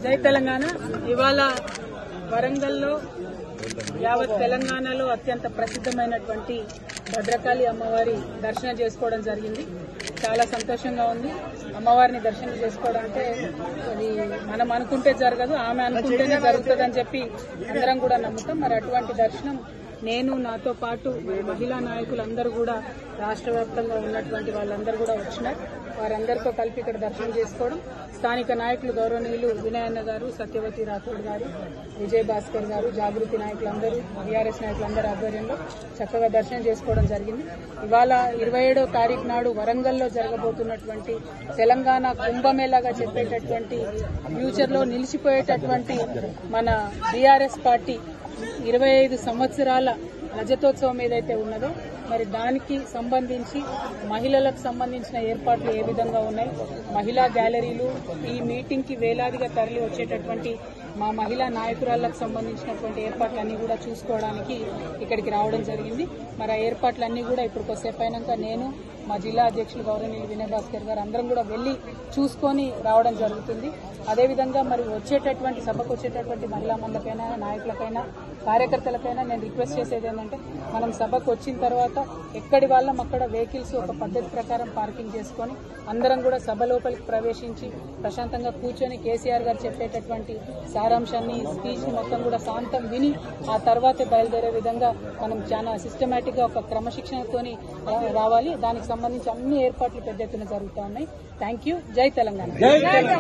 జై తెలంగాణ. ఇవాళ వరంగల్లో యావత్ తెలంగాణలో అత్యంత ప్రసిద్ధమైనటువంటి భద్రకాళి అమ్మవారి దర్శనం చేసుకోవడం జరిగింది. చాలా సంతోషంగా ఉంది. అమ్మవారిని దర్శనం చేసుకోవడం అంటే అది మనం అనుకుంటే జరగదు, ఆమె అనుకుంటేనే జరుగుతుందని చెప్పి అందరం కూడా నమ్ముతాం. మరి అటువంటి దర్శనం నేను, నాతో పాటు మహిళా నాయకులందరూ కూడా రాష్ట్ర వ్యాప్తంగా ఉన్నటువంటి వాళ్ళందరూ కూడా వచ్చినారు. వారందరితో కలిపి ఇక్కడ దర్శనం చేసుకోవడం, స్థానిక నాయకులు గౌరవనీయులు వినయన్న గారు, సత్యవతి రాథోడ్ గారు, విజయ్ భాస్కర్ గారు, జాగృతి నాయకులందరూ, బీఆర్ఎస్ నాయకులందరూ ఆధ్వర్యంలో చక్కగా దర్శనం చేసుకోవడం జరిగింది. ఇవాళ 27వ తారీఖు నాడు వరంగల్లో జరగబోతున్నటువంటి తెలంగాణ కుంభమేళాగా చెప్పేటటువంటి ఫ్యూచర్ లో నిలిచిపోయేటటువంటి మన బీఆర్ఎస్ పార్టీ 25 సంవత్సరాల రజతోత్సవం ఏదైతే ఉన్నదో మరి దానికి సంబంధించి మహిళలకు సంబంధించిన ఏర్పాట్లు ఏ విధంగా ఉన్నాయి, మహిళా గ్యాలరీలు, ఈ మీటింగ్ కి వేలాదిగా తరలి వచ్చేటటువంటి మా మహిళా నాయకురాళ్లకు సంబంధించినటువంటి ఏర్పాట్లన్నీ కూడా చూసుకోవడానికి ఇక్కడికి రావడం జరిగింది. మరి ఆ ఏర్పాట్లన్నీ కూడా ఇప్పుడు కొద్దిసేపు అయినాక నేను, మా జిల్లా అధ్యక్షులు గౌరవనీయులు వినయ్ భాస్కర్ గారు అందరం కూడా వెళ్లి చూసుకొని రావడం జరుగుతుంది. అదేవిధంగా మరి వచ్చేటటువంటి సభకు వచ్చేటటువంటి మహిళా మండలకైనా, నాయకులకైనా, కార్యకర్తలకైనా నేను రిక్వెస్ట్ చేసేది ఏంటంటే మనం సభకు వచ్చిన తర్వాత ఎక్కడి వాళ్ళం అక్కడ వెహికల్స్ ఒక పద్ధతి ప్రకారం పార్కింగ్ చేసుకుని అందరం కూడా సభ లోపలికి ప్రవేశించి ప్రశాంతంగా కూర్చొని కేసీఆర్ గారు చెప్పేటటువంటి సారాంశాన్ని, స్పీచ్ మొత్తం కూడా శాంతం విని ఆ తర్వాతే బయలుదేరే విధంగా మనం చాలా సిస్టమేటిక్ గా ఒక క్రమశిక్షణతోని రావాలి. దానికి సంబంధించి అన్ని ఏర్పాట్లు పెద్ద ఎత్తున జరుగుతూ ఉన్నాయి. Thank you. జై తెలంగాణ.